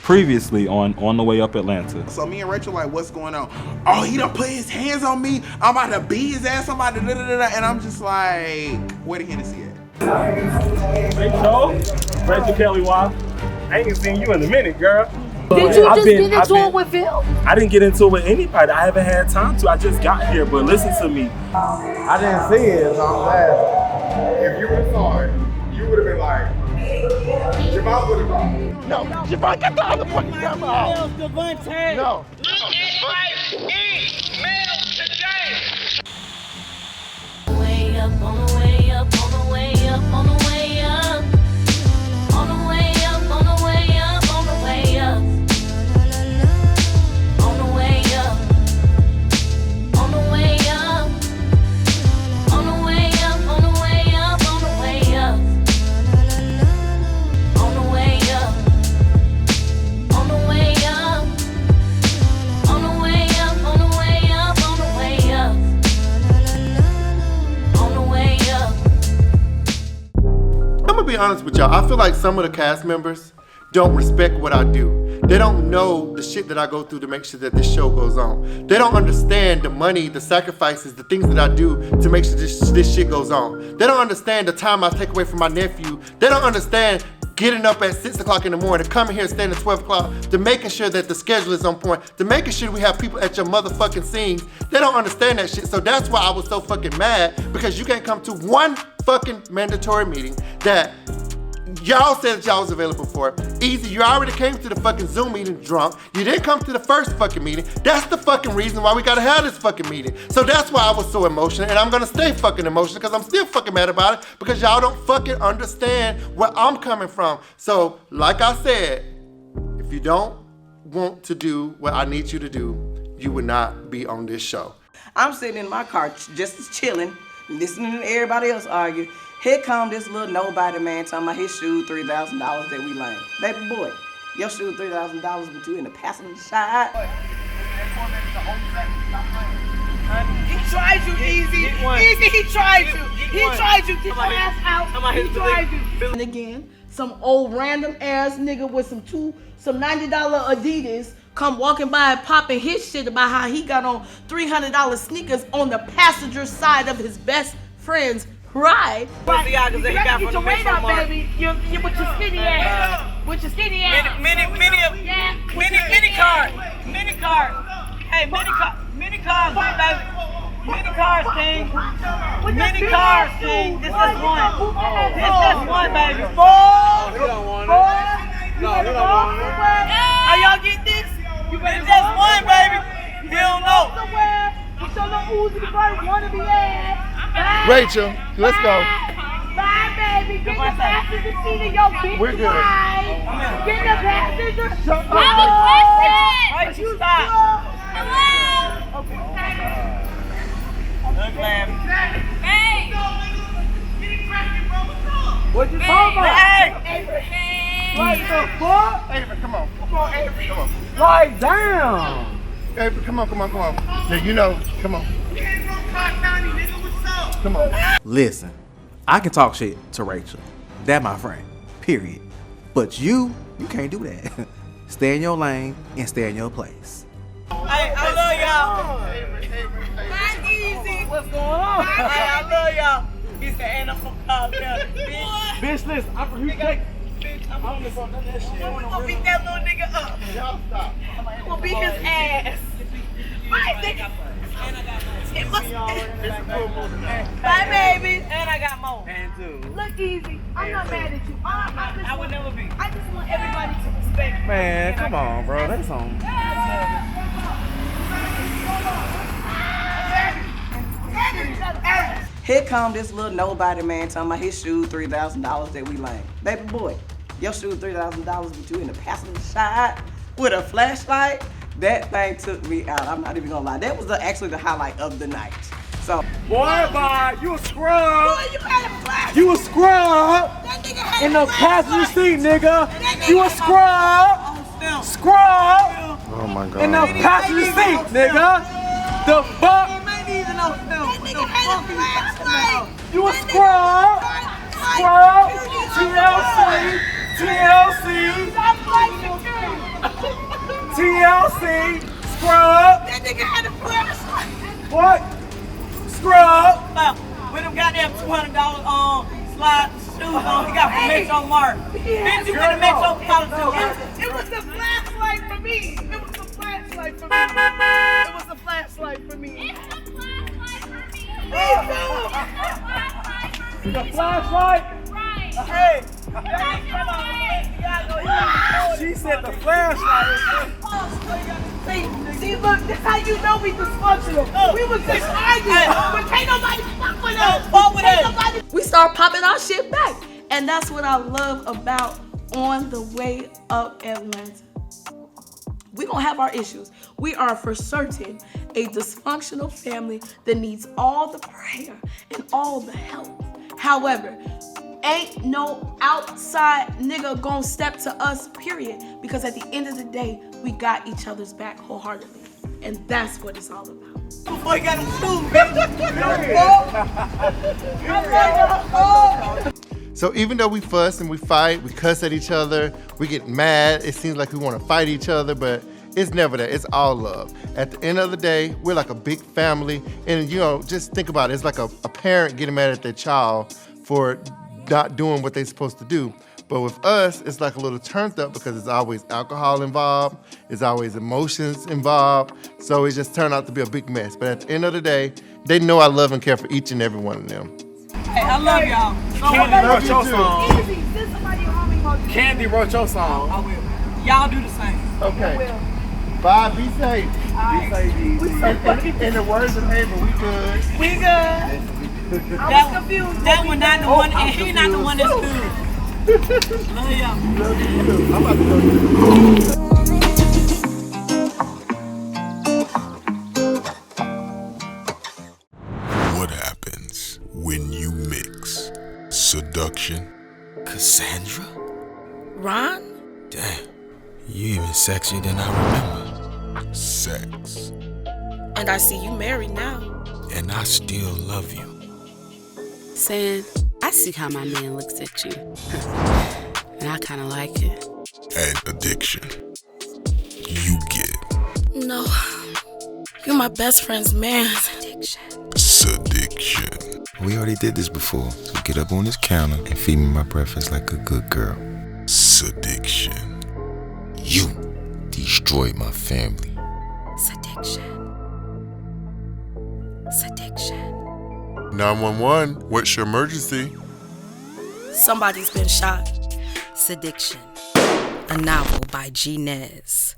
previously on the way up Atlanta. So me and Rachel like, what's going on? Oh, he done put his hands on me. I'm about to beat his ass. I'm about to and I'm just like, where the Hennessy at? Rachel Kelly wife. I ain't seen you in a minute, girl. Did you just get into it with Phil? I didn't get into it with anybody. I haven't had time to. I just got here, but listen to me. I didn't see it, so I'm laughing. If you would have saw it, you would have been like, Javon would have gone. No, Javon, get the other fucking camera out. No. Way up, on the way up, on the way up, on the way up. On the way up, on the way up, on the way up. On the way up. On the way up. On the way up, on the way up, on the way up. On the way up. On the way up. On the way up, on the way up, on the way up. On the way up. I'm gonna be honest with y'all. I feel like some of the cast members don't respect what I do. They don't know the shit that I go through to make sure that this show goes on. They don't understand the money, the sacrifices, the things that I do to make sure this shit goes on. They don't understand the time I take away from my nephew. They don't understand getting up at 6 o'clock in the morning, to coming here, staying at 12 o'clock, to making sure that the schedule is on point, to making sure we have people at your motherfucking scenes. They don't understand that shit. So that's why I was so fucking mad, because you can't come to one fucking mandatory meeting that y'all said that y'all was available for. Easy, you already came to the fucking Zoom meeting drunk. You didn't come to the first fucking meeting. That's the fucking reason why we gotta have this fucking meeting. So that's why I was so emotional, and I'm gonna stay fucking emotional, because I'm still fucking mad about it, because y'all don't fucking understand where I'm coming from. So, like I said, if you don't want to do what I need you to do, you would not be on this show. I'm sitting in my car just chilling, listening to everybody else argue. Here come this little nobody man talking about his shoes $3,000 that we lame. Baby boy, your shoes $3,000, but you in the passenger side. He tried you, Easy. Easy, he tried you. He tried you. Get your ass out. He tried you. And again, some old random ass nigga with some $90 Adidas come walking by and popping his shit about how he got on $300 sneakers on the passenger side of his best friend's ride. You gotta get your weight up, baby. You with your skinny ass. With your skinny ass. Mini cars. Hey, mini cars, baby. Mini cars, king. Mini cars, king. This is one. This is one, baby. You don't want it. No, you don't want it. Are y'all getting this? It's just one, baby. He don't know. With your little Uzi Vert wannabe ass. Rachel, let's go. Bye, baby. Get the passenger seat of your bitch. We're good. Ride. Get the passenger seat. I have a question. Wait, you stop. Hello? Look, man. Hey. What you talking about? Hey. What the fuck? Avery, come on. Come on, Avery. Come on. Right down. Avery, come on. Yeah, you know, come on. Come on. Listen, I can talk shit to Rachel. That my friend. Period. But you can't do that. Stay in your lane and stay in your place. Hey, I love y'all. Not easy. What's going on? Hey, I love y'all. He's the animal cop there. Bitch, listen, I'm from Houston. I'm gonna beat that little nigga up. Y'all stop. I'm gonna beat his ass. Right, nigga. Bye, baby. And I got more. And two. Look, Easy. I'm not mad at you. I would never be. I just want everybody to respect me. Man, come on, bro. That's on. Here come this little nobody man talking about his shoes $3,000 that we lame. Baby boy, your shoes $3,000, but you in the passenger side with a flashlight. That thing took me out. I'm not even gonna lie. That was actually the highlight of the night. So, Boy, you a scrub. Boy, you had a flash. You a scrub. That nigga had In the passenger seat, nigga. You a scrub. Scrub. Oh my God. In the passenger seat, nigga. The fuck? That nigga had a flashlight. You a scrub. Scrub. TLC. Stop like security. don't see. Scrub. That nigga had a flashlight. What? Scrub. With them goddamn $200 slide shoes on, he got from Metro Mart. Bitch, you went to Metro College. It was the flashlight for me. It was the flashlight for me. It was the flashlight for me. The flashlight? Hey. She said the flashlight. See, look, that's how you know we dysfunctional. We was just arguing, but can't nobody fuck with us. We start popping our shit back. And that's what I love about On the Way Up Atlanta. We gonna have our issues. We are for certain a dysfunctional family that needs all the prayer and all the help. However, ain't no outside nigga gonna step to us, period. Because at the end of the day, we got each other's back wholeheartedly. And that's what it's all about. Boy, got him too, So even though we fuss and we fight, we cuss at each other, we get mad, it seems like we want to fight each other, but it's never that. It's all love. At the end of the day, we're like a big family. And, you know, just think about it. It's like a parent getting mad at their child for not doing what they're supposed to do. But with us, it's like a little turned up because there's always alcohol involved. There's always emotions involved. So it just turned out to be a big mess. But at the end of the day, they know I love and care for each and every one of them. Hey, I love y'all. Candy wrote your song. Easy. Send somebody home emoji. Candy wrote your song. I will. Y'all do the same. Okay. Bye, be safe. Right. In the words of Ava, we good. We good. I was confused. That one not the one, and he not the one that's good. Love y'all. Love you too. I'm about to go. What happens when you mix seduction? Cassandra? Ron? Damn, you even sexier than I remember. Sex. And I see you married now. And I still love you. Saying, I see how my man looks at you. And I kind of like it. And addiction. You get No. You're my best friend's man. sediction. We already did this before, so get up on this counter and feed me my breakfast like a good girl. Sediction. You destroyed my family. Sediction. 911, what's your emergency? Somebody's been shot. Sediction. A novel by G. Nez.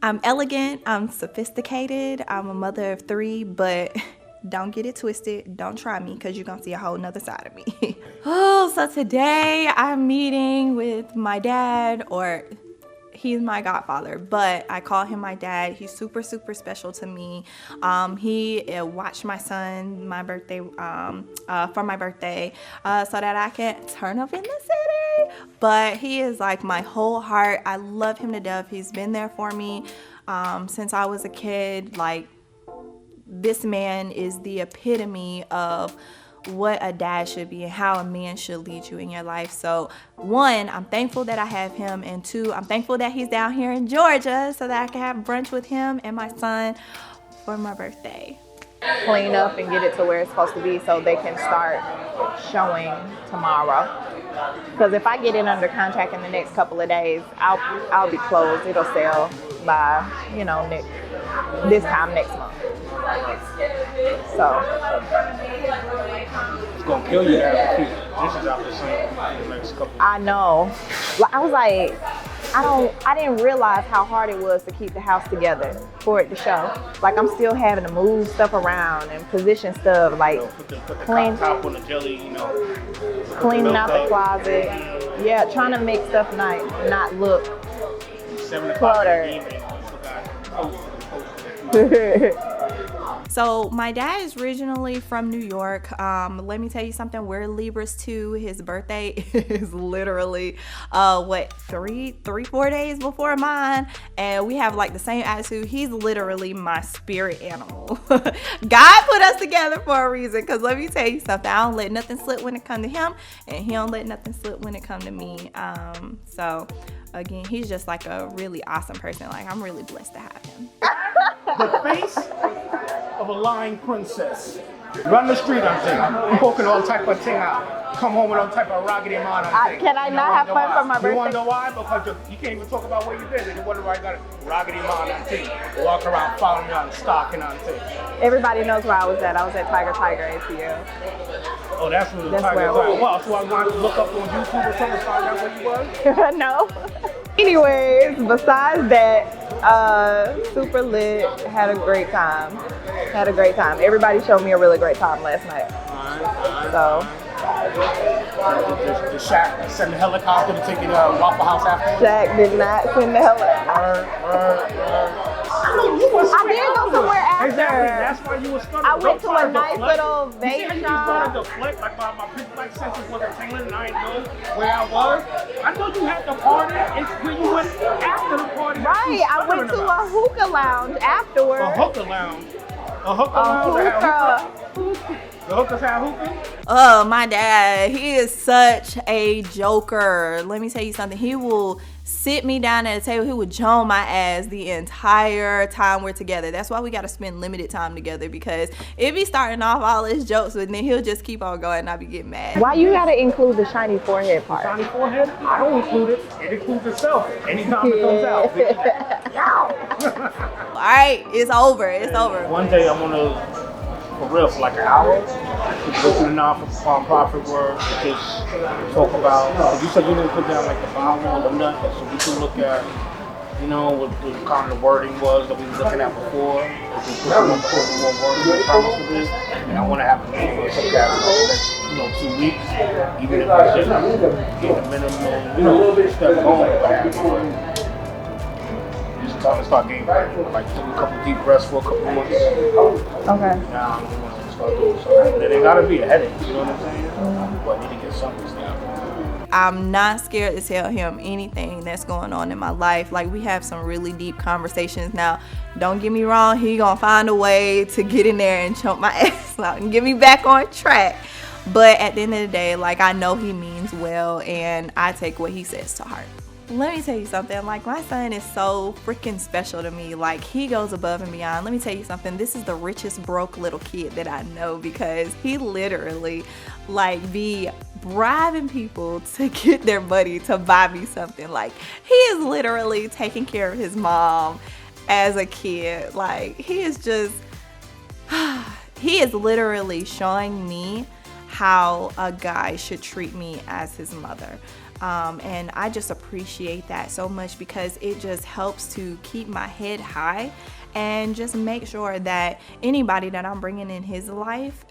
I'm elegant, I'm sophisticated, I'm a mother of 3, but don't get it twisted. Don't try me because you're going to see a whole nother side of me. So today I'm meeting with my dad, or he's my godfather, but I call him my dad. He's super, super special to me. He watched my son my birthday for my birthday so that I can turn up in the city. But he is like my whole heart. I love him to death. He's been there for me since I was a kid. Like, this man is the epitome of what a dad should be and how a man should lead you in your life. So 1, I'm thankful that I have him, and 2, I'm thankful that he's down here in Georgia so that I can have brunch with him and my son for my birthday. Clean up and get it to where it's supposed to be so they can start showing tomorrow. Because if I get it under contract in the next couple of days, I'll be closed. It'll sell by, this time next month. So it's gonna kill you to have a kid. This is after seeing the next couple. I know. I was like, I didn't realize how hard it was to keep the house together for it to show. Like, I'm still having to move stuff around and position stuff, like Put the clean top on the jelly, cleaning out the closet. Yeah, trying to make stuff not look 7 o'clock cluttered. in the evening. So my dad is originally from New York. Let me tell you something. We're Libras too. His birthday is literally 4 days before mine, and we have like the same attitude. He's literally my spirit animal. God put us together for a reason, because let me tell you something. I don't let nothing slip when it comes to him, and he don't let nothing slip when it comes to me. So again, he's just like a really awesome person. Like, I'm really blessed to have him. The face of a lying princess. Run the street, I'm saying. Poking all type of thing out. Come home with all type of raggedy man, I'm saying. Can I not have fun for my birthday? You wonder why? Because you can't even talk about where you've been. And you wonder why I got a raggedy man, I'm saying. Walk around following you on stalking, I'm saying. Everybody knows where I was at. I was at Tiger ATL. Oh, that's where the Tiger was. Well, so I wanted to look up on YouTube or something to find out where you was? No. Anyways, besides that, super lit, had a great time. Everybody showed me a really great time last night. So. Did Shaq send the helicopter to take you to Waffle House after? Shaq did not send the helicopter. I did go somewhere after. Exactly, that's why you were stuttering. I went to a nice little vape shop. You started to flick, like my pre-flight senses wasn't tingling and I didn't know where I was. I know you had the party. It's when you went after the party. Right, I went to a hookah lounge afterwards. A hookah lounge? A hookah lounge? The hookahs had hookah? Oh, my dad, he is such a joker. Let me tell you something. He will sit me down at a table. He would joan my ass the entire time we're together. That's why we got to spend limited time together, because it be starting off all his jokes, and then he'll just keep on going and I'll be getting mad. Why you got to include the shiny forehead part? Shiny forehead? I don't include it. It includes itself anytime it comes out. All right, it's over. It's over. One day I'm going to, for real, for like an hour, go through the non-profit work, just talk about, you said you didn't put down like the Bible or nothing, so we can look at, you know, what kind of the wording was that we were looking at before. We can put some more wording in terms of it, and I want to have a meeting with some guys in the next, 2 weeks, even if it's just get a minimum, step going, what have you. Just time to start getting back, like take a couple deep breaths for a couple months. Okay. Now I'm going to start doing something. It ain't gotta be a headache, you know what I'm saying? But I need to get something down. I'm not scared to tell him anything that's going on in my life. Like, we have some really deep conversations. Now, don't get me wrong, he gonna find a way to get in there and choke my ass out and get me back on track. But at the end of the day, like, I know he means well, and I take what he says to heart. Let me tell you something, like, my son is so freaking special to me. Like, he goes above and beyond. Let me tell you something, this is the richest broke little kid that I know, because he literally, like, be bribing people to get their money to buy me something. Like, he is literally taking care of his mom as a kid. Like, he is just, he is literally showing me how a guy should treat me as his mother. And I just appreciate that so much, because it just helps to keep my head high and just make sure that anybody that I'm bringing in his life,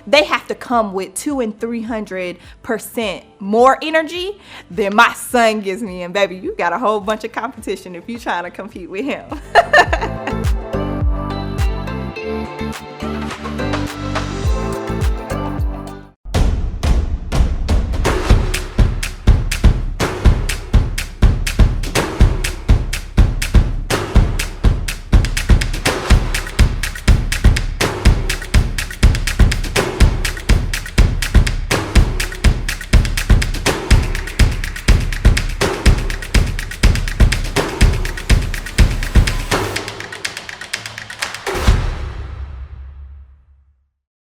they have to come with 200 and 300% more energy than my son gives me. And baby, you got a whole bunch of competition if you're trying to compete with him.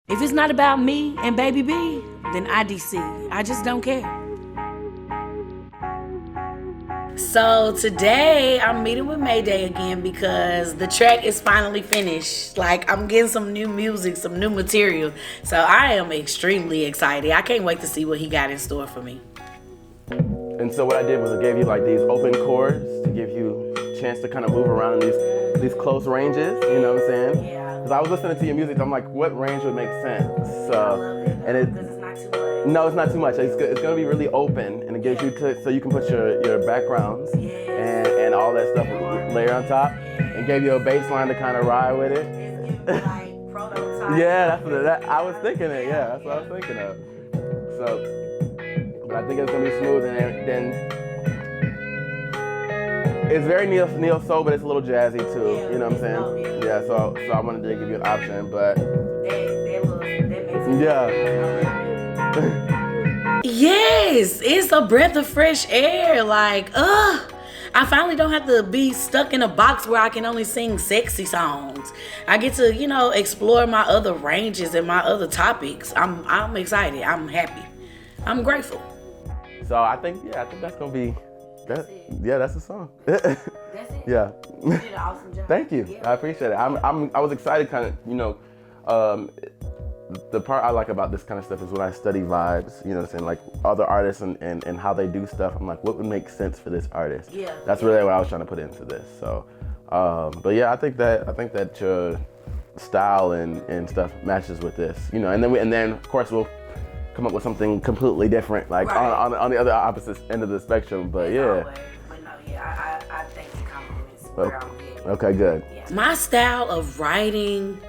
If it's not about me and baby B, then IDC. I just don't care. So today I'm meeting with Mayday again because the track is finally finished. Like, I'm getting some new music, some new material. So I am extremely excited. I can't wait to see what he got in store for me. And so what I did was I gave you like these open chords to give you a chance to kind of move around in these close ranges, you know what I'm saying? Yeah. Because I was listening to your music, I'm like, what range would make sense? So, and because it's not too much. No, it's not too much. It's going to be really open, and it gives you so you can put your backgrounds and all that stuff layer on top, and gave you a bass line to kind of ride with it. Yeah, I was thinking it. Yeah, that's what I was thinking of. So, but I think it's gonna be smooth, and then it's very neo soul, but it's a little jazzy too. You know what I'm saying? Yeah. So I wanted to give you an option, but yeah. Yes, it's a breath of fresh air. Like, I finally don't have to be stuck in a box where I can only sing sexy songs. I get to, explore my other ranges and my other topics. I'm excited. I'm happy. I'm grateful. So I think that's gonna be that. Yeah, that's the song. That's it. Yeah. You did an awesome job. Thank you. Yeah. I appreciate it. I was excited, kind of, the part I like about this kind of stuff is when I study vibes, what I'm saying, like other artists and how they do stuff. I'm like, what would make sense for this artist? Yeah. That's really what I was trying to put into this. So, but yeah, I think that your style and stuff matches with this, and then of course we'll come up with something completely different, like on the other opposite end of the spectrum. But yeah. But no, I think the compliments where I'm headed. Okay, good. Yeah. My style of writing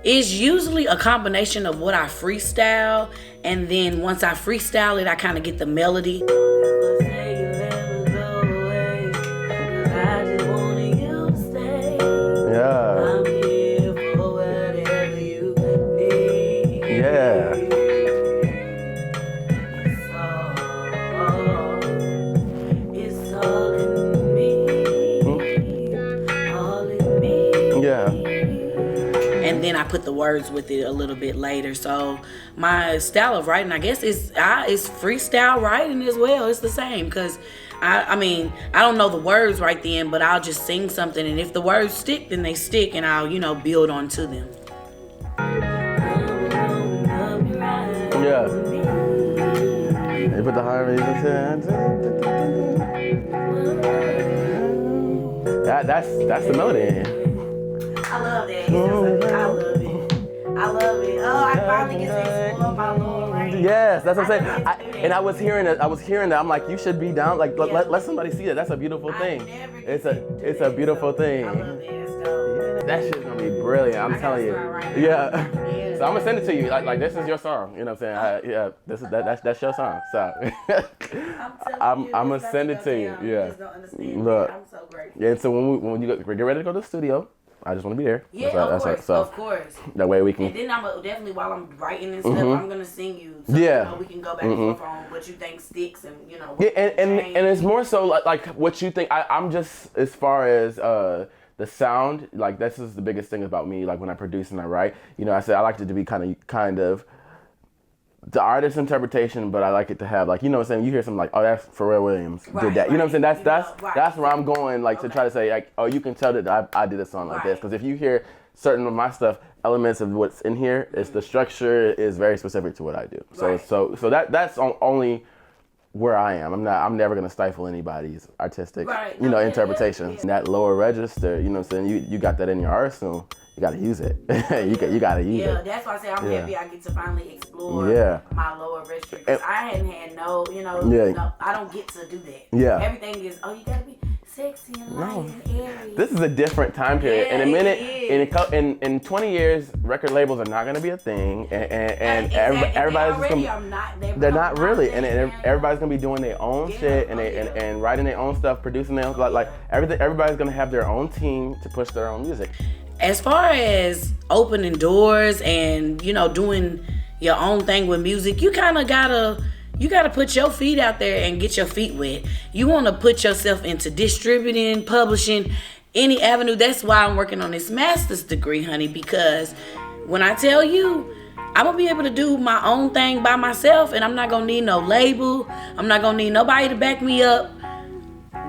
is usually a combination of what I freestyle, and then once I freestyle it, I kind of get the melody. Yeah. I'm here for whatever you need. Yeah. It's all in me. All in me. Yeah. And then I put the words with it a little bit later. So my style of writing, I guess, is freestyle writing as well. It's the same, because I mean, I don't know the words right then, but I'll just sing something, and if the words stick, then they stick, and I'll, build onto them. Yeah. You put the harmonies that's the melody. I love that. I love it. I love it. Oh, I finally get to explore my Lord range. Yes, that's what I'm saying. I was hearing that. I'm like, you should be down. Like, let somebody see that. That's a beautiful thing. It's a beautiful thing. I love it. That shit's gonna be brilliant. I'm telling you. Yeah. So I'm gonna send it to you. Like this is your song. You know what I'm saying? That's your song. So I'm gonna send it to you. Yeah. Look. I'm so grateful. Yeah. So when you get ready to go to the studio, I just want to be there. Yeah, of course. That way we can. And then I'm definitely, while I'm writing and stuff, I'm gonna sing you. So, we can go back and forth on what you think sticks and Yeah, and it's more so like what you think. I'm just, as far as the sound, like this is the biggest thing about me. Like when I produce and I write, I said I like it to be kind of the artist's interpretation, but I like it to have, like, what I'm saying, you hear something like, oh, that's Pharrell Williams did that. You know what I'm saying? That's where I'm going, like, to try to say, like, oh, you can tell that I did a song like this. Because if you hear certain of my stuff, elements of what's in here, it's the structure is very specific to what I do. So that's only where I am. I'm never gonna stifle anybody's artistic, interpretation. Yeah. That lower register, you know what I'm saying? You got that in your arsenal. You gotta use it. you gotta use it. Yeah, that's why I say I'm happy I get to finally explore my lower register. Because I hadn't had no, I don't get to do that. Yeah. Everything is, you gotta be sexy and light and airy. This is a different time period. In a minute, in 20 years, record labels are not gonna be a thing, and everybody's just gonna. They're not really, and everybody's gonna be doing their own shit and writing their own stuff, producing their own, like everything. Everybody's gonna have their own team to push their own music. As far as opening doors and, doing your own thing with music, you kind of gotta put your feet out there and get your feet wet. You want to put yourself into distributing, publishing, any avenue. That's why I'm working on this master's degree, honey, because when I tell you, I'm gonna be able to do my own thing by myself, and I'm not gonna need no label. I'm not gonna need nobody to back me up.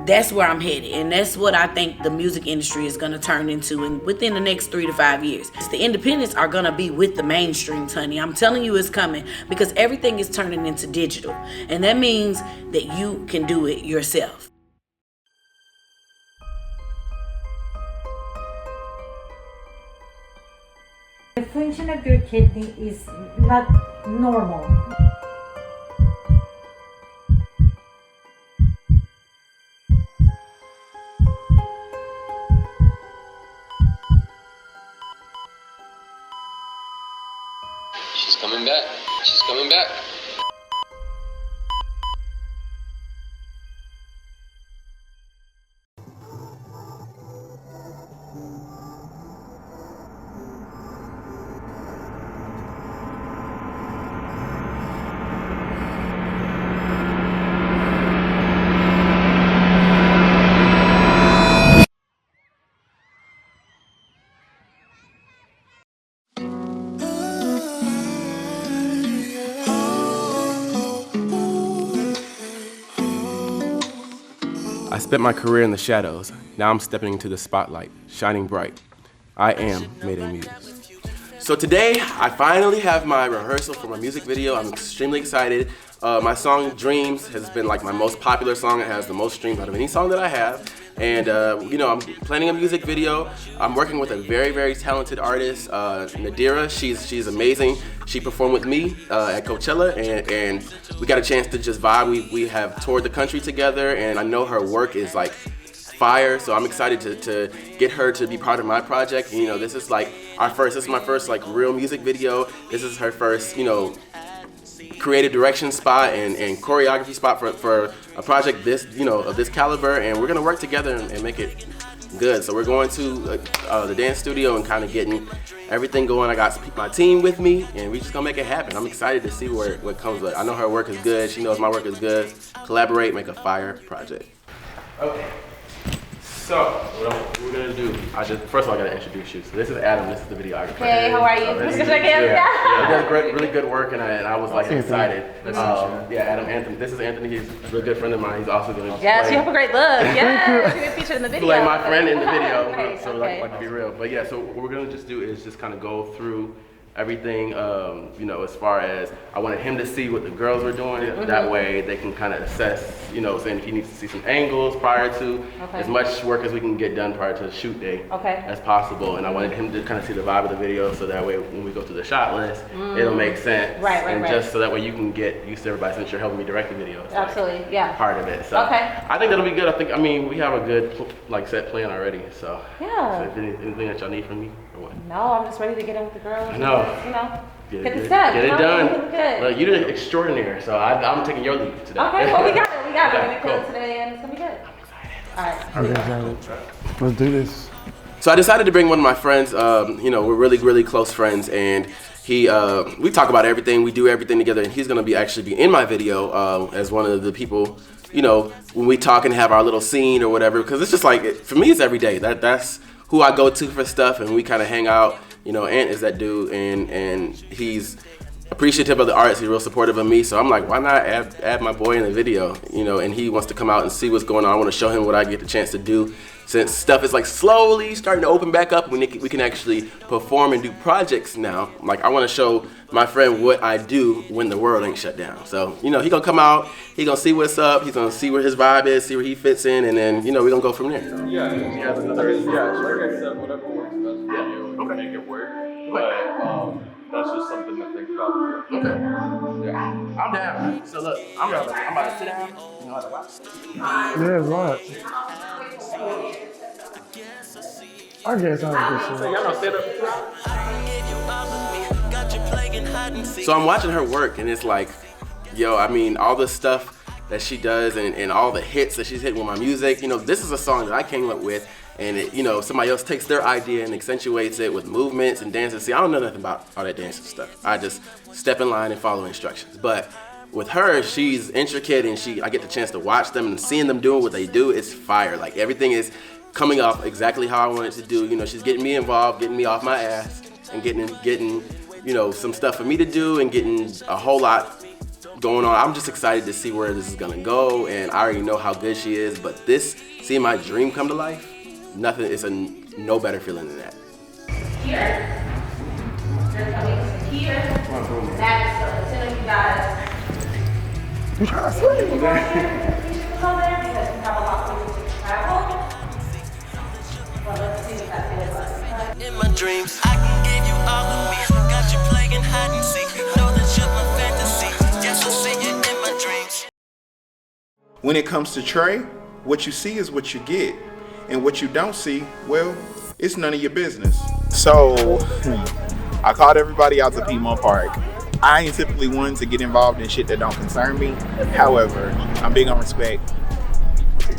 That's where I'm headed, and that's what I think the music industry is going to turn into within the next 3 to 5 years. The independents are going to be with the mainstreams, honey. I'm telling you it's coming, because everything is turning into digital, and that means that you can do it yourself. The function of your kidney is not normal. coming back. I spent my career in the shadows. Now I'm stepping into the spotlight, shining bright. I am Mayday Muse. So today, I finally have my rehearsal for my music video. I'm extremely excited. My song Dreams has been like my most popular song. It has the most streams out of any song that I have. And you know, I'm planning a music video. I'm working with a very, very talented artist, Nadira. She's amazing. She performed with me at Coachella, and we got a chance to just vibe. We have toured the country together, and I know her work is like fire. So I'm excited to get her to be part of my project. You know, this is like this is my first like real music video. This is her first, you know, creative direction spot and choreography spot for a project this, you know, of this caliber, and we're gonna work together and make it good. So we're going to the dance studio and kind of getting everything going. I got my team with me, and we just gonna make it happen. I'm excited to see what comes with it. I know her work is good. She knows my work is good. Collaborate, make a fire project. Okay. So, what we're gonna do, first of all, I gotta introduce you. So this is Adam, this is the videographer. Hey, how are you? He does really good work, and I was like excited. Yeah, Adam Anthony. This is Anthony. He's a really good friend of mine. He's also gonna Yes, you have a great look. Yes, you get featured in the video. Play my friend in the video. Okay, so okay. like to be real. But yeah, so what we're gonna just do is just kind of go through everything, you know, as far as I wanted him to see what the girls were doing. That way they can kind of assess, you know, saying if he needs to see some angles prior to as much work as we can get done prior to the shoot day as possible. And I wanted him to kind of see the vibe of the video, so that way when we go through the shot list, it'll make sense. Right. Just so that way you can get used to everybody, since you're helping me direct the video. Absolutely, like yeah. Part of it. So I think that'll be good. I mean, we have a good like set plan already. So yeah. So anything that y'all need from me or what? No, I'm just ready to get in with the girls. I know. You know, Get the steps. Get it done. Good. Look, you're the extraordinaire, so I'm taking your lead today. Okay, well we got it. We're gonna kill cool. it today, and it's gonna be good. I'm excited. All right. Let's do this. So I decided to bring one of my friends. You know, we're really, really close friends, and we talk about everything. We do everything together, and he's gonna actually be in my video as one of the people. You know, when we talk and have our little scene or whatever, because it's just like for me, it's every day. That's who I go to for stuff, and we kind of hang out. You know, Ant is that dude, and he's appreciative of the arts. He's real supportive of me, so I'm like, why not add my boy in the video? You know, and he wants to come out and see what's going on. I want to show him what I get the chance to do, since stuff is like slowly starting to open back up. We can actually perform and do projects now. Like, I want to show my friend what I do when the world ain't shut down. So, you know, he gonna come out, he gonna see what's up, he's gonna see where his vibe is, see where he fits in, and then, you know, we gonna go from there. Yeah, he has another, like I said, whatever works best for you, we can make it work. But that's just something to think about. Okay. Yeah. I'm down. So look, I'm about to sit down. You know how to watch. Yeah, right. I guess I'm just so y'all know set up. So I'm watching her work, and it's like, yo, I mean, all the stuff that she does and all the hits that she's hitting with my music, you know, this is a song that I came up with, and it, you know, somebody else takes their idea and accentuates it with movements and dances. See, I don't know nothing about all that dancing stuff. I just step in line and follow instructions. But with her, she's intricate, and I get the chance to watch them and seeing them doing what they do. It's fire. Like, everything is coming off exactly how I want it to do. You know, she's getting me involved, getting me off my ass, and getting, you know, some stuff for me to do, and getting a whole lot going on. I'm just excited to see where this is gonna go, and I already know how good she is, but seeing my dream come to life, it's no better feeling than that. Here. They're coming here. That's the center of you guys. You trying to sleep? You guys here? Because we have a lot of places to travel. Well, let's see what that feels like. In my dreams, I can give you all of me. Got you playing hide and seek. Know that you're my fantasy. Yes, I see you in my dreams. When it comes to Trae, what you see is what you get. And what you don't see, well, it's none of your business. So, I called everybody out to Piedmont Park. I ain't typically one to get involved in shit that don't concern me. However, I'm big on respect.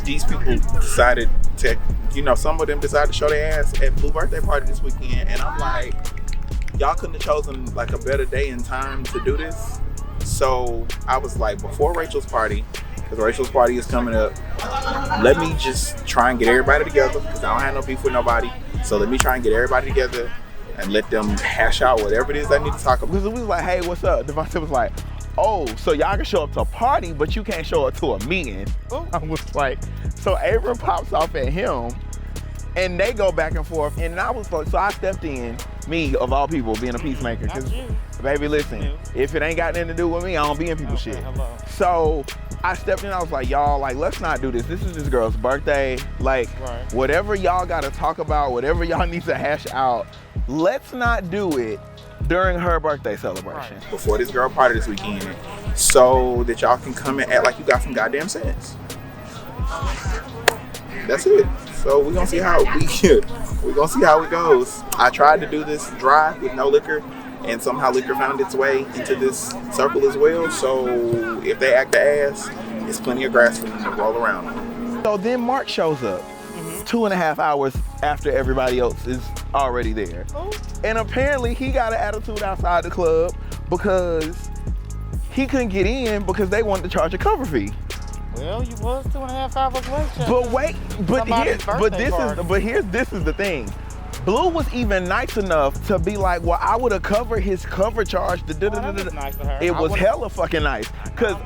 These people decided to, some of them decided to show their ass at Blue birthday party this weekend, and I'm like, y'all couldn't have chosen like a better day and time to do this. So I was like, before Rachel's party, because Rachel's party is coming up, let me just try and get everybody together, because I don't have no beef with nobody. So let me try and get everybody together and let them hash out whatever it is they need to talk about. Because we was like, hey, what's up? Devontae was like, oh, so y'all can show up to a party, but you can't show up to a meeting. I was like, so Abram pops off at him, and they go back and forth, and I was like, so I stepped in, me of all people, being a peacemaker, because baby, listen, if it ain't got nothing to do with me, I don't be in people's shit. So I stepped in, I was like, y'all, like, let's not do this. This is this girl's birthday. Like, whatever y'all gotta talk about, whatever y'all need to hash out, let's not do it during her birthday celebration. Before this girl party this weekend, so that y'all can come and act like you got some goddamn sense. That's it. So we're gonna see how it goes. I tried to do this dry with no liquor, and somehow liquor found its way into this circle as well. So if they act the ass, it's plenty of grass for them to roll around on. So then Mark shows up 2.5 hours after everybody else is already there. And apparently he got an attitude outside the club because he couldn't get in because they wanted to charge a cover fee. Well, you was 2.5 hours late. But wait, this is the thing. Blue was even nice enough to be like, well, I would have covered his cover charge. It was hella fucking nice. Cause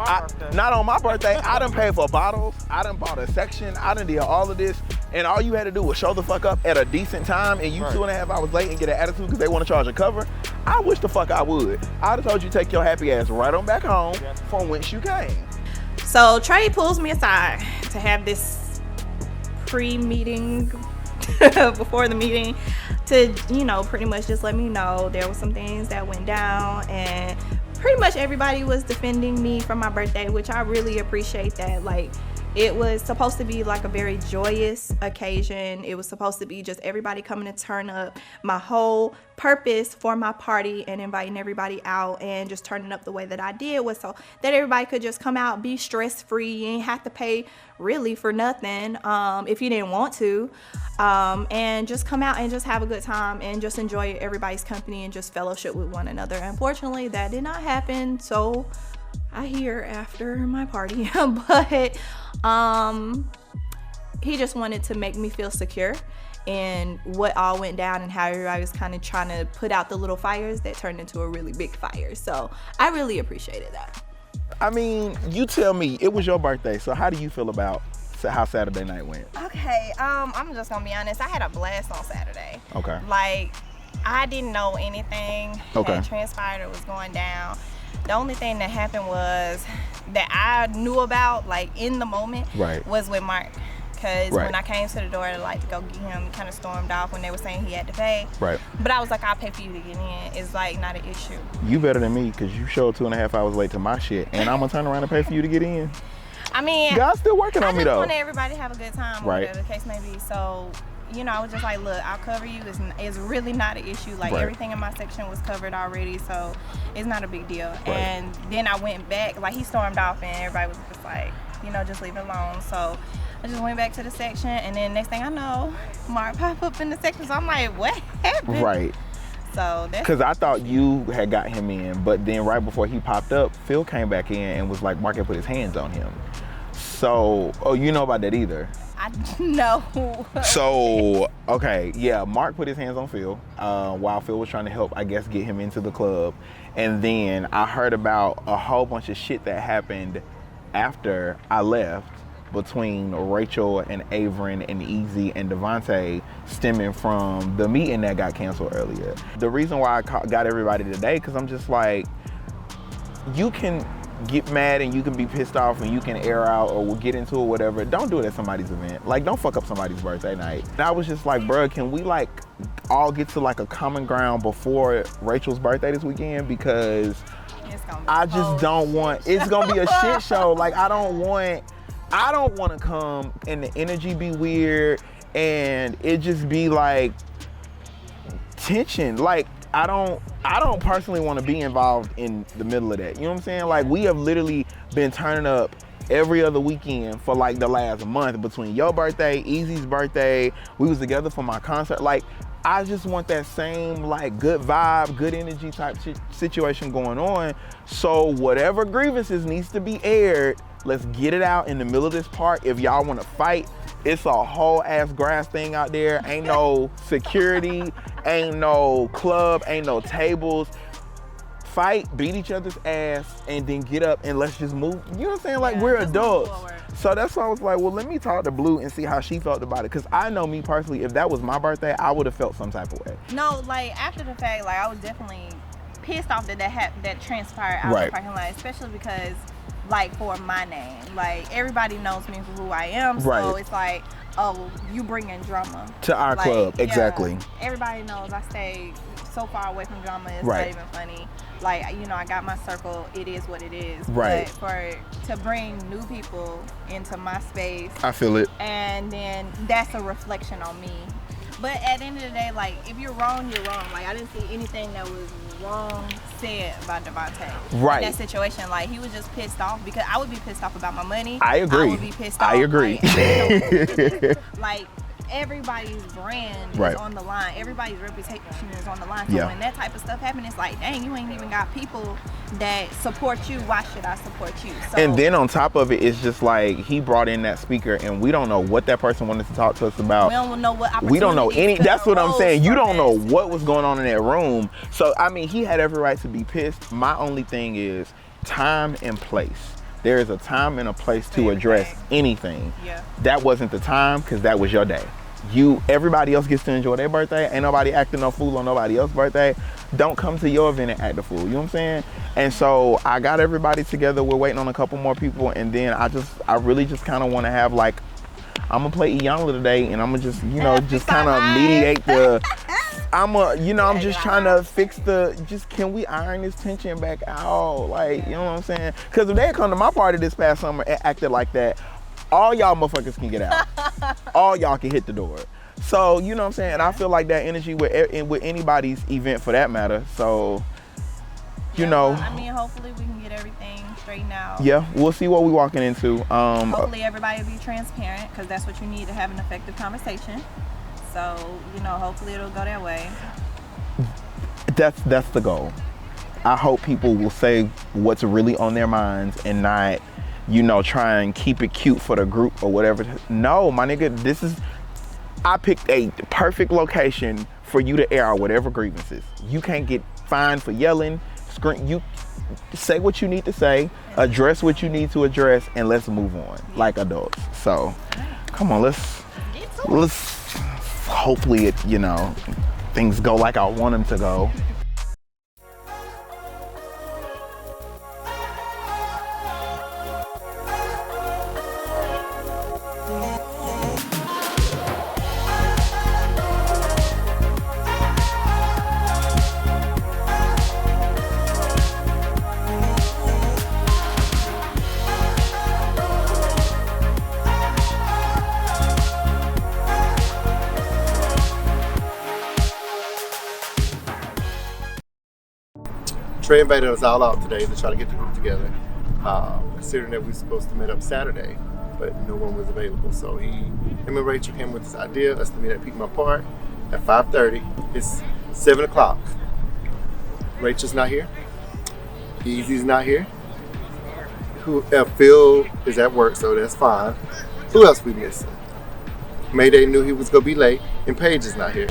not on my birthday, I done paid for bottles, I done bought a section, I done did all of this, and all you had to do was show the fuck up at a decent time, and you 2.5 hours late and get an attitude because they want to charge a cover. I wish the fuck I would. I'd have told you take your happy ass right on back home from whence you came. So Trae pulls me aside to have this pre-meeting before the meeting to, pretty much just let me know there were some things that went down, and pretty much everybody was defending me for my birthday, which I really appreciate that. Like, it was supposed to be like a very joyous occasion. It was supposed to be just everybody coming to turn up. My whole purpose for my party and inviting everybody out and just turning up the way that I did was so that everybody could just come out, be stress-free. You ain't have to pay really for nothing if you didn't want to. And just come out and just have a good time and just enjoy everybody's company and just fellowship with one another. Unfortunately, that did not happen, so I hear after my party. But he just wanted to make me feel secure in what all went down and how everybody was kind of trying to put out the little fires that turned into a really big fire. So I really appreciated that. I mean, you tell me, it was your birthday, so how do you feel about how Saturday night went? Okay, I'm just gonna be honest. I had a blast on Saturday. Okay. Like, I didn't know anything had transpired or was going down. The only thing that happened was that I knew about, like, in the moment, was with Mark. Because when I came to the door to, like, to go get him, he kind of stormed off when they were saying he had to pay. But I was like, I'll pay for you to get in. It's, like, not an issue. You better than me, because you showed 2.5 hours late to my shit, and I'm going to turn around and pay for you to get in. I mean, God's still working on me, though. I just want everybody to have a good time, whatever the case may be. So, I was just like, look, I'll cover you. It's really not an issue. Like, everything in my section was covered already, so it's not a big deal. And then I went back, like, he stormed off, and everybody was just like, just leave it alone. So I just went back to the section, and then next thing I know, Mark popped up in the section, so I'm like, what happened? So that's because I thought you had got him in, but then right before he popped up, Phil came back in and was like, Mark had put his hands on him. So, you know about that either? I know. So, okay, yeah, Mark put his hands on Phil while Phil was trying to help, I guess, get him into the club. And then I heard about a whole bunch of shit that happened after I left between Rachel and Avron and Easy and Devontae stemming from the meeting that got canceled earlier. The reason why I got everybody today, because I'm just like, you can get mad and you can be pissed off and you can air out or we'll get into it, whatever. Don't do it at somebody's event. Like, don't fuck up somebody's birthday night. And I was just like, bruh, can we like all get to like a common ground before Rachel's birthday this weekend? Because I just don't want, it's gonna be a shit show. Like, I don't want to come and the energy be weird and it just be like tension. Like, I don't personally want to be involved in the middle of that. You know what I'm saying? Like, we have literally been turning up every other weekend for like the last month between your birthday, Easy's birthday. We was together for my concert. Like, I just want that same like good vibe, good energy type situation going on. So whatever grievances needs to be aired, let's get it out in the middle of this park. If y'all want to fight, it's a whole ass grass thing out there. Ain't no security, ain't no club, ain't no tables. Fight, beat each other's ass, and then get up and let's just move. You know what I'm saying? Like, we're adults. So that's why I was like, well, let me talk to Blue and see how she felt about it. Because I know me personally, if that was my birthday, I would have felt some type of way. No, like, after the fact, like, I was definitely pissed off that transpired out in the parking lot, especially because, like, for my name. Like, everybody knows me for who I am, so it's like, oh, you bringing drama to our club. Exactly. Everybody knows I stay so far away from drama, it's not even funny. Like, you know, I got my circle, it is what it is. Right. But to bring new people into my space, I feel it. And then that's a reflection on me. But at the end of the day, like, if you're wrong, you're wrong. Like, I didn't see anything that was wrong said about Devontae. Right. In that situation, like, he was just pissed off because I would be pissed off about my money. I agree. I would be pissed off. I agree. Like everybody's brand Right. is on the line. Everybody's reputation is on the line. So Yeah. when that type of stuff happens, it's like, dang, you ain't even got people that support you. Why should I support you? So, And then on top of it, it's just like he brought in that speaker, and we don't know what that person wanted to talk to us about. we don't know what We don't know any. opportunities That's what I'm arose saying. You from don't know what was going on in that room. So I mean, he had every right to be pissed. My only thing is time and place. There is a time and a place to address anything. Yeah. That wasn't the time because that was your day. Everybody else gets to enjoy their birthday. Ain't nobody acting no fool on nobody else's birthday. Don't come to your event and act a fool. You know what I'm saying? And so I got everybody together. We're waiting on a couple more people, and then I really just kind of want to have like, I'm gonna play Iyanla today, and I'm gonna just, you know, just kind of mediate the. I'm just trying to fix can we iron this tension back out? Like, you know what I'm saying? Because if they had come to my party this past summer and acted like that, all y'all motherfuckers can get out. All y'all can hit the door. So, you know what I'm saying? And I feel like that energy with anybody's event for that matter. So, you know. I mean, hopefully we can get everything straightened out. Yeah, we'll see what we're walking into. Hopefully everybody will be transparent because that's what you need to have an effective conversation. So, you know, hopefully it'll go that way. That's the goal. I hope people will say what's really on their minds and not, you know, try and keep it cute for the group or whatever. No, my nigga, I picked a perfect location for you to air out whatever grievances. You can't get fined for yelling, scream. You say what you need to say, address what you need to address, and let's move on like adults. So, come on, let's hopefully it, you know, things go like I want them to go. Trae invited us all out today to try to get the group together, considering that we were supposed to meet up Saturday, but no one was available. So him and Rachel came with this idea, us to meet at Piedmont Park at 5:30. It's 7 o'clock. Rachel's not here. Easy's not here. Phil is at work, so that's fine. Who else we missing? Mayday knew he was gonna be late, and Paige is not here.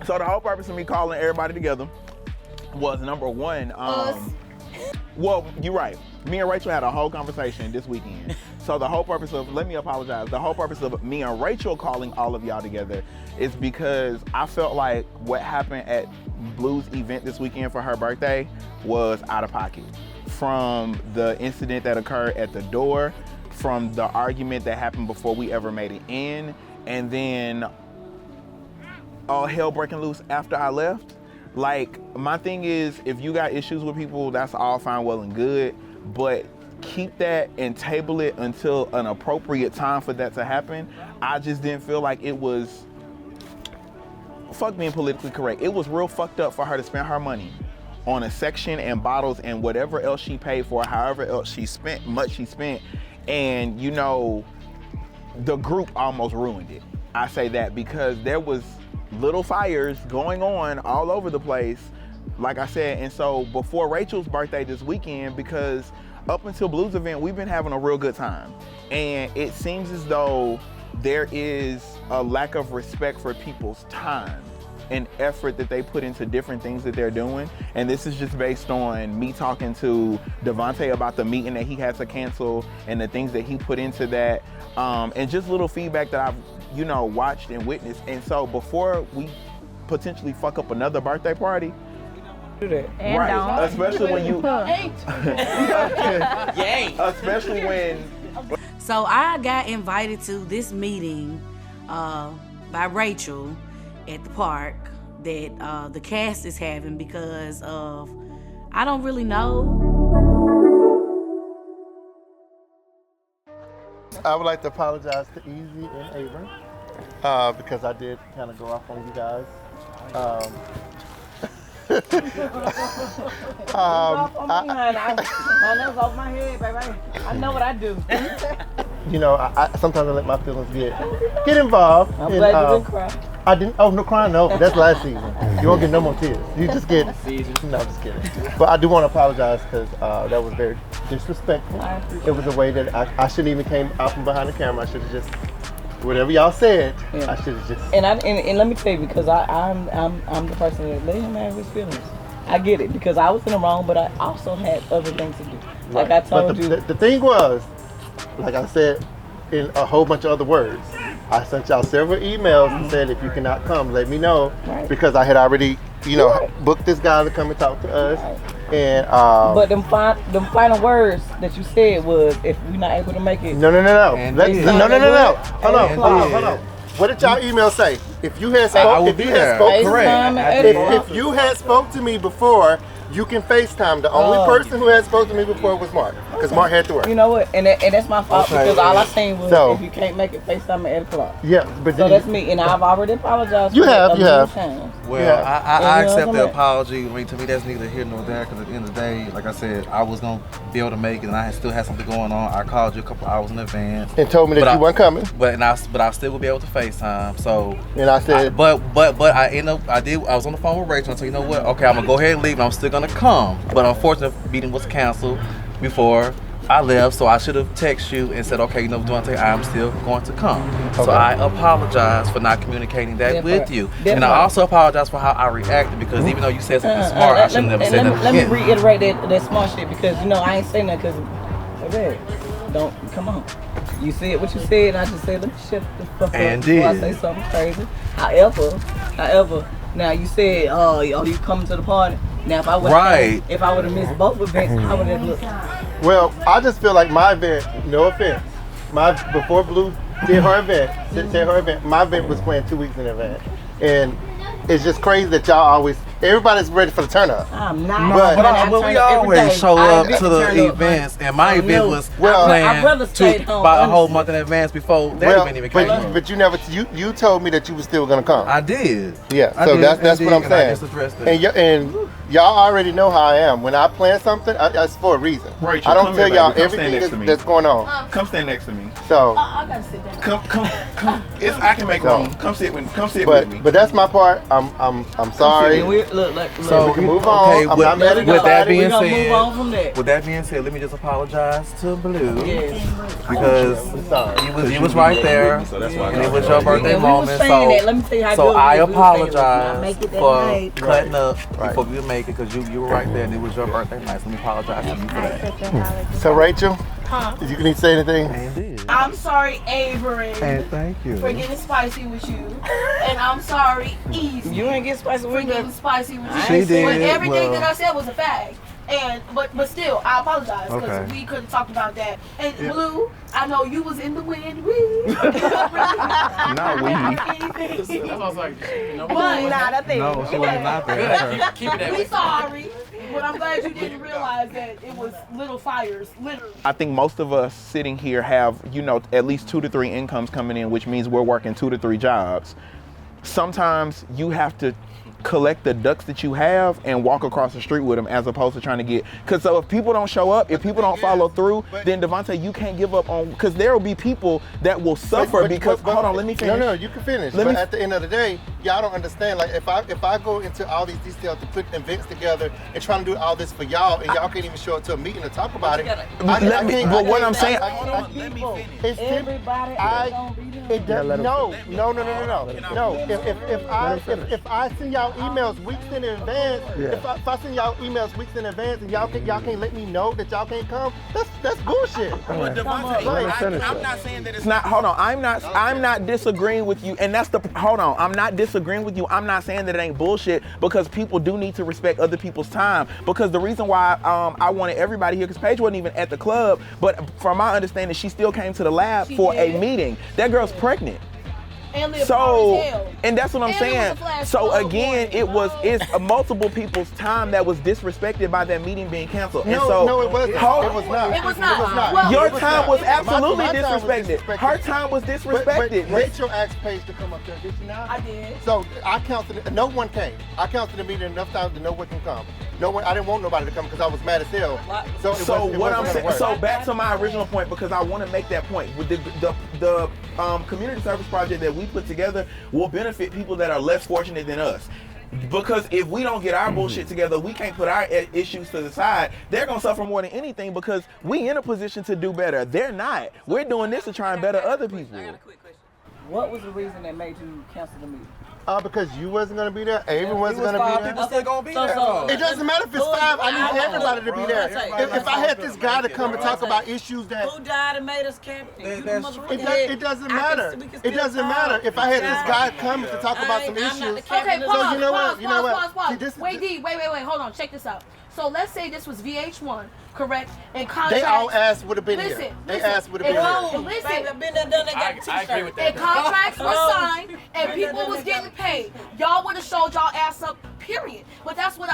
So the whole purpose of me calling everybody together was, number one, well, you're right. Me and Rachel had a whole conversation this weekend. So the whole purpose of, let me apologize, the whole purpose of me and Rachel calling all of y'all together is because I felt like what happened at Blue's event this weekend for her birthday was out of pocket. From the incident that occurred at the door, from the argument that happened before we ever made it in, and then all hell breaking loose after I left. Like, my thing is, if you got issues with people, that's all fine, well and good, but keep that and table it until an appropriate time for that to happen, I just didn't feel like it was, fuck being politically correct, it was real fucked up for her to spend her money on a section and bottles and whatever else she paid for, however else she spent, much she spent, and you know, the group almost ruined it. I say that because there was little fires going on all over the place, like I said. And so before Rachel's birthday this weekend, because up until Blue's event, we've been having a real good time. And it seems as though there is a lack of respect for people's time and effort that they put into different things that they're doing. And this is just based on me talking to Devontae about the meeting that he had to cancel and the things that he put into that, and just little feedback that I've, you know, watched and witnessed. And so before we potentially fuck up another birthday party, do that. And right, don't. especially when you, especially when. So I got invited to this meeting by Rachel at the park that the cast is having because of, I don't really know. I would like to apologize to Easy and Abram because I did kind of go off on you guys. I know it's off my head, baby. I know what I do. You know, I sometimes I let my feelings get involved. I'm glad you didn't cry. I didn't. Oh, no crying. No, that's last season. You won't get no more tears. You just get. No, I'm just kidding. But I do want to apologize because that was very disrespectful. It was a way that I shouldn't even came out from behind the camera. I should have just whatever y'all said. Yeah. I should have just. And let me tell you, because I'm the person that let him have his feelings. I get it because I was in the wrong, but I also had other things to do. Like I told you. The thing was, like I said in a whole bunch of other words, I sent y'all several emails and said if you cannot come, let me know, because I had already, you know, booked this guy to come and talk to us. And but them final words that you said was if we're not able to make it. No. Hold on. What did y'all email say? If you had spoke, if you had spoke to me before, you can FaceTime. The only person who had spoken to me before was Mark, because Mark had to work. You know what? And that's my fault because all I seen was if you can't make it, FaceTime at 8 o'clock. Yeah, but so that's me, and I've already apologized. You have. Times. Well, I accept the apology. I mean, to me, that's neither here nor there. Because at the end of the day, like I said, I was gonna be able to make it, and I still had something going on. I called you a couple hours in advance and told me that you weren't coming. But I still would be able to FaceTime. So and I said, but I ended up. I was on the phone with Rachel. And so you know what? Okay, I'm gonna go ahead and leave. And I'm still gonna come. But unfortunately, the meeting was canceled before I left, so I should have texted you and said, okay, you know, Devontae, I'm still going to come. Okay. So I apologize for not communicating that with you. And I also apologize for how I reacted, because even though you said something smart, I should never say that Let me reiterate that smart shit, because, you know, I ain't saying that because, don't, come on. You said what you said, and I just said, let me shut the fuck up before I say something crazy. However, now you said, oh, you coming to the party? Now, if I would have missed both events, how would it look? Well, I just feel like my event, no offense, before Blue did her event, my event was planned 2 weeks in advance. And it's just crazy that y'all always, everybody's ready for the turn up. I'm not. But we always show up to the events, and my event was planned by a whole month in advance before that event even came. But you never, you told me that you were still gonna come. I did. Yeah, so that's what I'm saying. And y'all already know how I am. When I plan something, that's for a reason. Rachel, I don't tell y'all everything that's going on. Come stand next to me. So I gotta sit down. Come. I can make room. Come sit with me. But that's my part. I'm sorry. So we can move on. I'm not mad at with that being said, move on from that. With that being said, let me just apologize to Blue. Yes. Because you was right there, and it was your birthday moment. So I apologize for cutting up before we would make it, because you were right there, and it was your birthday night. So let me apologize to you for that. So Rachel, you need to say anything? I'm sorry, Avery. And thank you for getting spicy with you, and I'm sorry, Easy. You ain't get spicy with me. Getting spicy with you. She did. But everything that I said was a fact. And but still, I apologize because we could have talked about that. And Blue, I know you was in the wind. Not we. But not a thing. No, she was not there. Keep it that way. We sorry. But I'm glad you didn't realize that it was little fires, literally. I think most of us sitting here have, at least 2 to 3 incomes coming in, which means we're working 2 to 3 jobs. Sometimes you have to collect the ducks that you have and walk across the street with them, as opposed to trying to get, because so if people don't show up, if people don't follow through, then Devontae, you can't give up on, because there will be people that will suffer because, hold on, let me finish. No, you can finish. But at the end of the day, y'all don't understand. Like if I go into all these details to put events together and trying to do all this for y'all, and y'all can't even show up to a meeting to talk about it. What I'm saying, everybody If I send y'all emails weeks in advance, if I send y'all emails weeks in advance and y'all can't let me know that y'all can't come, that's bullshit. But Devontae, I'm not saying that it's not. Hold on, I'm not disagreeing with you, and that's the. Hold on, I'm not disagreeing with you. I'm not saying that it ain't bullshit, because people do need to respect other people's time. Because the reason why I wanted everybody here, because Paige wasn't even at the club, but from my understanding, she still came to the lab for a meeting. That girl's pregnant. And that's what I'm saying. So again, it's multiple people's time that was disrespected by that meeting being canceled. No, it wasn't. It was not. Well, your time was absolutely disrespected. Her time was disrespected. But Rachel asked Paige to come up there, did she not? I did. So I counted it. No one came. I counted the meeting enough times to know one can come. No one. I didn't want nobody to come because I was mad as hell. So back to my original point, because I want to make that point. With the community service project that we put together will benefit people that are less fortunate than us. Because if we don't get our bullshit together, we can't put our issues to the side. They're gonna suffer more than anything because we in a position to do better. They're not. We're doing this to try and better other people. What was the reason that made you cancel the meeting? Because you wasn't gonna be there, Avery wasn't gonna be there. People still gonna be there. It doesn't matter if it's 5. I need everybody to be there. If I had this guy to come and talk about issues that who died and made us captain, it doesn't matter. It doesn't matter if I had this guy come to talk about some issues. Okay, so you know what? Pause. Wait, hold on, check this out. So let's say this was VH1, correct? And contracts. They all ass would have been here. They ass would have been here. Listen, been there, done that, got I agree with that. and contracts were signed, and people was getting paid. Y'all would have showed y'all ass up, period. But that's what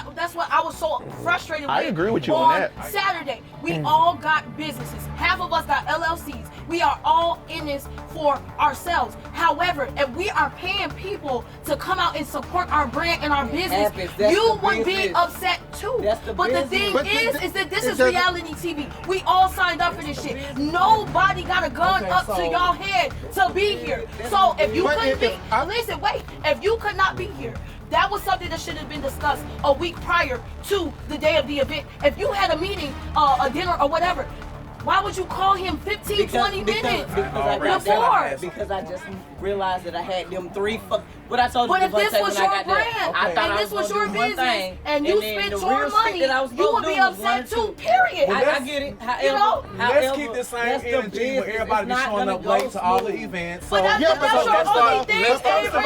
I was so frustrated with. I agree with you on that. Saturday, we all got businesses. Half of us got LLCs. We are all in this for ourselves. However, if we are paying people to come out and support our brand and our business, you would be upset too. But the thing is that this is reality TV. We all signed up for this shit. Nobody got a gun up to y'all head to be here. So if you couldn't be, if you could not be here, that was something that should have been discussed a week prior to the day of the event. If you had a meeting, a dinner or whatever, why would you call him 15, 20 minutes before? Because I just realized that I had them 3 what I told you. But if this was your brand, and this was your business, and you spent your money, you would be upset too, period. I get it. Let's keep the same energy where everybody be showing up late to all the events. But that's your only thing, Avery.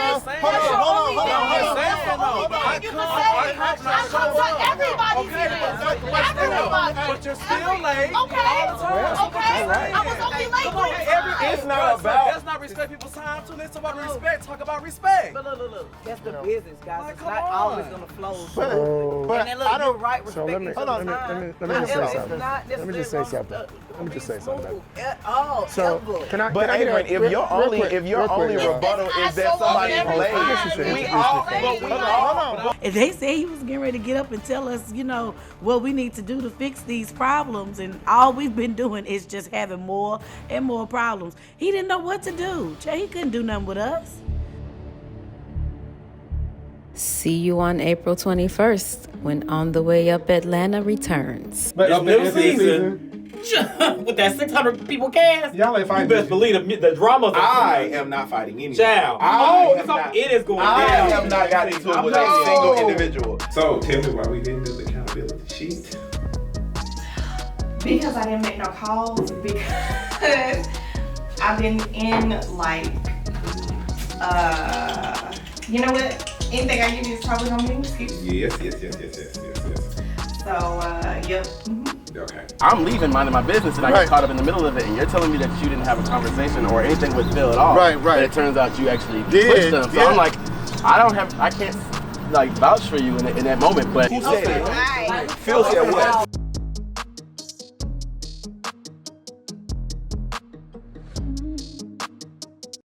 Hold on. I come to everybody's events. But you're still late. Okay. I was only late. It's not about. Let's not respect people's time too. Let's talk about respect. Talk about respect. But look. That's the business, guys. It's not always gonna flow. But I don't right So let me just say something. So can I? But Adrian, if your only rebuttal is that somebody's late, we all. And they say he was getting ready to get up and tell us, what we need to do to fix these problems, and all we've been doing is just having more and more problems. He didn't know what to do. He couldn't do nothing with us. See you on April 21st when On the Way Up Atlanta returns. But it's middle season. With that 600 people cast, y'all ain't fighting. You best believe the drama. I am not fighting anyone. Child. It is going down. I have not gotten into it with a single individual. So tell me why we didn't do the accountability sheet. Because I didn't make no calls, because I've been in you know what? Anything I give you is probably gonna be an excuse. Yes. So, yep. Okay. I'm leaving minding my business and I get caught up in the middle of it, and you're telling me that you didn't have a conversation or anything with Phil at all. Right. But it turns out you actually pushed him. So I'm like, I can't like vouch for you in that moment. But Who said it? Phil said what?